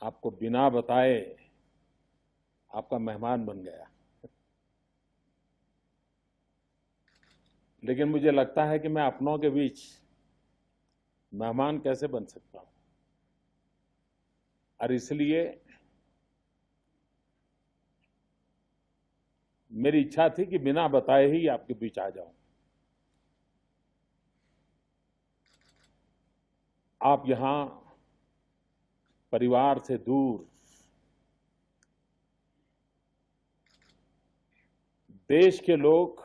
आपको बिना बताए आपका मेहमान बन गया। लेकिन मुझे लगता है कि मैं अपनों के बीच मेहमान कैसे बन सकता हूं, और इसलिए मेरी इच्छा थी कि बिना बताए ही आपके बीच आ जाऊं। आप यहां परिवार से दूर देश के लोग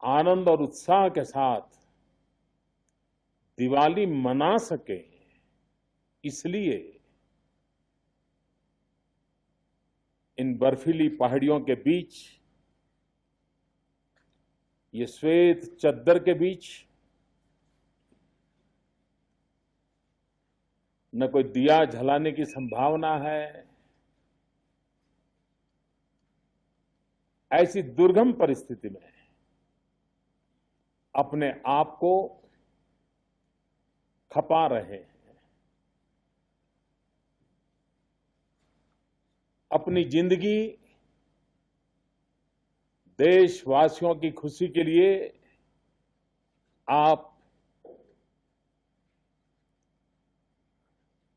आनंद और उत्साह के साथ दिवाली मना सके, इसलिए इन बर्फीली पहाड़ियों के बीच, ये श्वेत चद्दर के बीच न कोई दिया जलाने की संभावना है। ऐसी दुर्गम परिस्थिति में अपने आप को खपा रहे हैं, अपनी जिंदगी देशवासियों की खुशी के लिए आप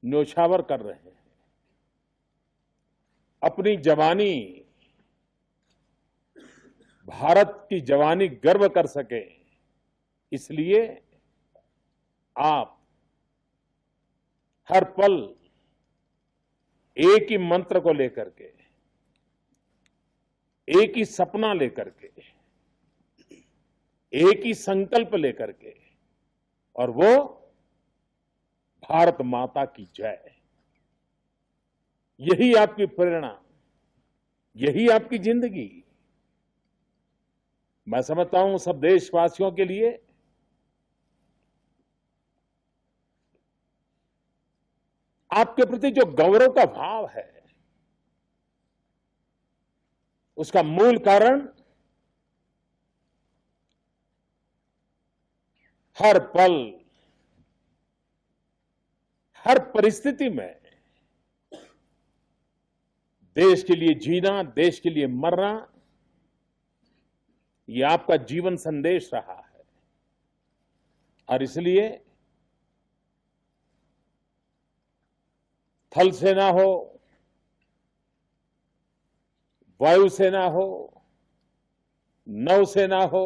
न्योछावर कर रहे हैं। अपनी जवानी, भारत की जवानी गर्व कर सके, इसलिए आप हर पल एक ही मंत्र को लेकर के, एक ही सपना लेकर के, एक ही संकल्प लेकर के, और वो भारत माता की जय। यही आपकी प्रेरणा, यही आपकी जिंदगी। मैं समझता हूं सब देशवासियों के लिए आपके प्रति जो गौरव का भाव है, उसका मूल कारण हर पल, हर परिस्थिति में देश के लिए जीना, देश के लिए मरना, ये आपका जीवन संदेश रहा है। और इसलिए थल सेना हो, वायुसेना हो, नौसेना हो,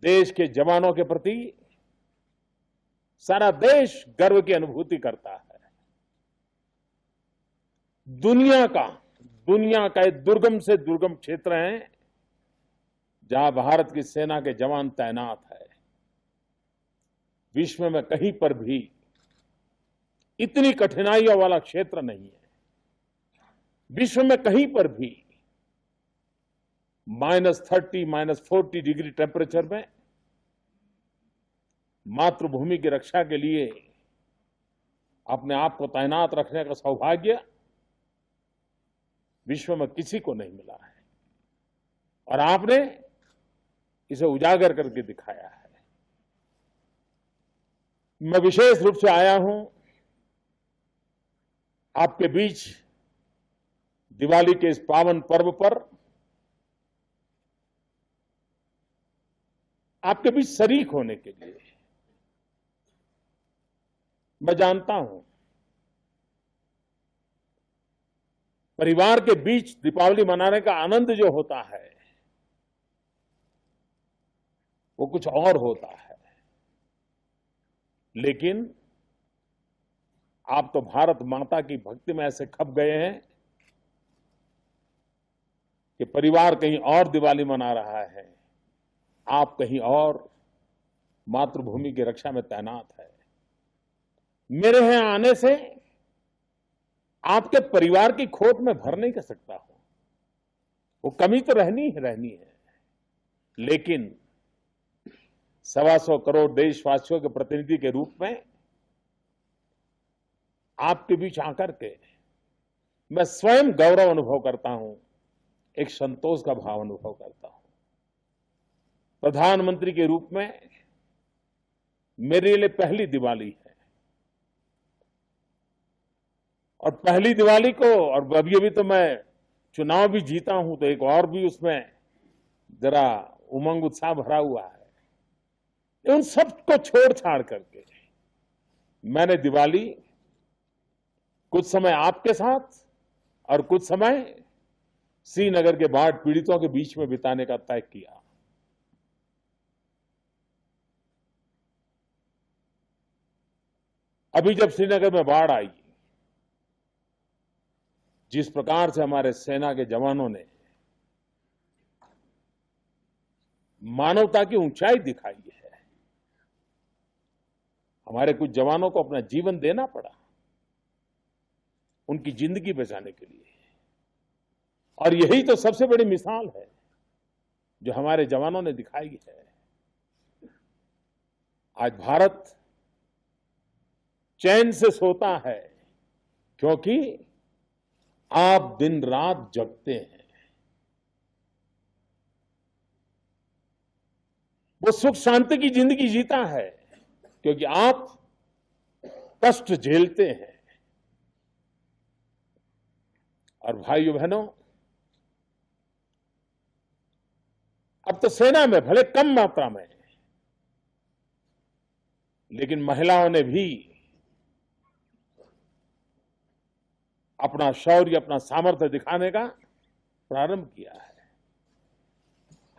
देश के जवानों के प्रति सारा देश गर्व की अनुभूति करता है। दुनिया का एक दुर्गम से दुर्गम क्षेत्र है जहां भारत की सेना के जवान तैनात है। विश्व में कहीं पर भी इतनी कठिनाइयों वाला क्षेत्र नहीं है। विश्व में कहीं पर भी -30, -40 डिग्री टेम्परेचर में मातृभूमि की रक्षा के लिए अपने आप को तैनात रखने का सौभाग्य विश्व में किसी को नहीं मिला है, और आपने इसे उजागर करके दिखाया है। मैं विशेष रूप से आया हूं आपके बीच दिवाली के इस पावन पर्व पर, आपके बीच शरीक होने के लिए। मैं जानता हूं परिवार के बीच दीपावली मनाने का आनंद जो होता है वो कुछ और होता है, लेकिन आप तो भारत माता की भक्ति में ऐसे खप गए हैं कि परिवार कहीं और दिवाली मना रहा है, आप कहीं और मातृभूमि की रक्षा में तैनात है। मेरे यहां आने से आपके परिवार की खोट में भर नहीं कर सकता हूं, वो कमी तो रहनी है, लेकिन 125 करोड़ देशवासियों के प्रतिनिधि के रूप में आपके बीच आकर के मैं स्वयं गौरव अनुभव करता हूं, एक संतोष का भाव अनुभव करता हूं। प्रधानमंत्री के रूप में मेरे लिए पहली दिवाली है। और पहली दिवाली को, और अभी तो मैं चुनाव भी जीता हूं, तो एक और भी उसमें जरा उमंग उत्साह भरा हुआ है। उन सबको छोड़ छाड़ करके मैंने दिवाली कुछ समय आपके साथ और कुछ समय श्रीनगर के बाढ़ पीड़ितों के बीच में बिताने का तय किया। अभी जब श्रीनगर में बाढ़ आई, जिस प्रकार से हमारे सेना के जवानों ने मानवता की ऊंचाई दिखाई है, हमारे कुछ जवानों को अपना जीवन देना पड़ा उनकी जिंदगी बचाने के लिए। और यही तो सबसे बड़ी मिसाल है जो हमारे जवानों ने दिखाई है। आज भारत चैन से सोता है क्योंकि आप दिन रात जगते हैं। वो सुख शांति की जिंदगी जीता है क्योंकि आप कष्ट झेलते हैं। और भाइयों बहनों, अब तो सेना में भले कम मात्रा में, लेकिन महिलाओं ने भी अपना शौर्य, अपना सामर्थ्य दिखाने का प्रारंभ किया है।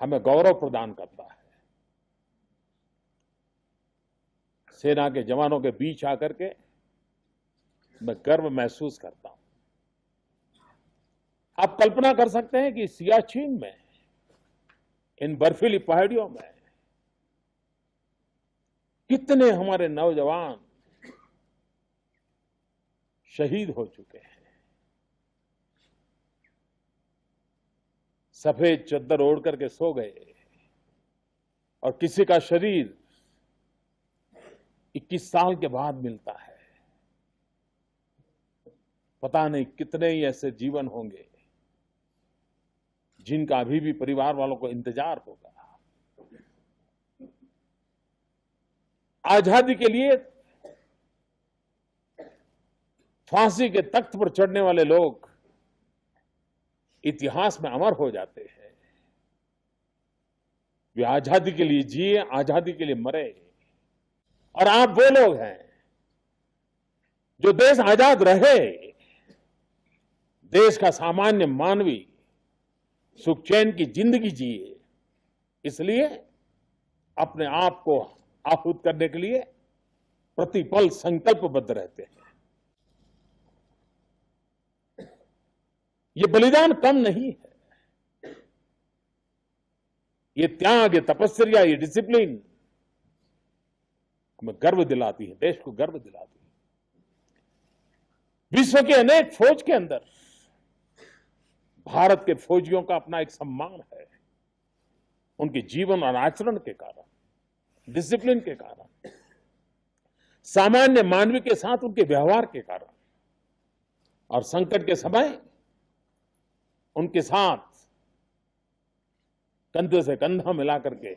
हमें गौरव प्रदान करता है। सेना के जवानों के बीच आकर के मैं गर्व महसूस करता हूं। आप कल्पना कर सकते हैं कि सियाचिन में, इन बर्फीली पहाड़ियों में कितने हमारे नौजवान शहीद हो चुके हैं। सफेद चद्दर ओढ़ करके सो गए और किसी का शरीर 21 साल के बाद मिलता है। पता नहीं कितने ही ऐसे जीवन होंगे जिनका अभी भी परिवार वालों को इंतजार होगा। आजादी के लिए फांसी के तख्त पर चढ़ने वाले लोग इतिहास में अमर हो जाते हैं। वे आजादी के लिए जिए, आजादी के लिए मरे। और आप वो लोग हैं जो देश आजाद रहे, देश का सामान्य मानवी सुख चैन की जिंदगी जिए, इसलिए अपने आप को आहूत करने के लिए प्रतिपल संकल्पबद्ध रहते हैं। ये बलिदान कम नहीं है। ये त्याग, ये तपस्या, ये डिसिप्लिन हमें गर्व दिलाती है, देश को गर्व दिलाती है। विश्व के अनेक फौज के अंदर भारत के फौजियों का अपना एक सम्मान है, उनके जीवन और आचरण के कारण, डिसिप्लिन के कारण, सामान्य मानवी के साथ उनके व्यवहार के कारण, और संकट के समय उनके साथ कंधे से कंधा मिलाकर के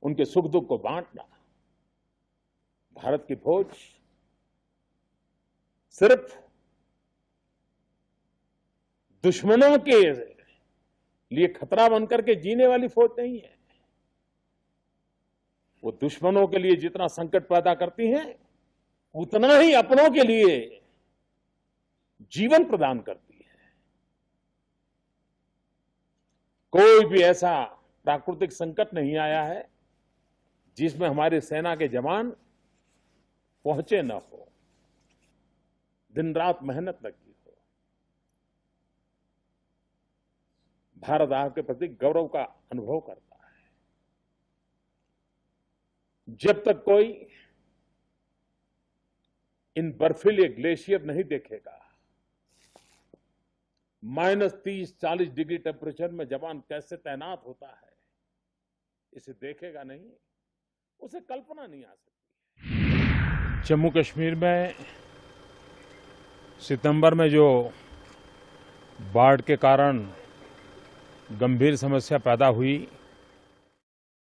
उनके सुख दुख को बांटना। भारत की फौज सिर्फ दुश्मनों के लिए खतरा बनकर के जीने वाली फौज नहीं है। वो दुश्मनों के लिए जितना संकट पैदा करती है, उतना ही अपनों के लिए जीवन प्रदान करती है। कोई भी ऐसा प्राकृतिक संकट नहीं आया है जिसमें हमारी सेना के जवान पहुंचे न हो, दिन रात मेहनत लगी हो। भारत आपके प्रति गौरव का अनुभव करता है। जब तक कोई इन बर्फीले ग्लेशियर नहीं देखेगा, -30-40 डिग्री टेम्परेचर में जवान कैसे तैनात होता है, इसे देखेगा नहीं, उसे कल्पना नहीं आ सकती। जम्मू कश्मीर में सितंबर में जो बाढ़ के कारण गंभीर समस्या पैदा हुई,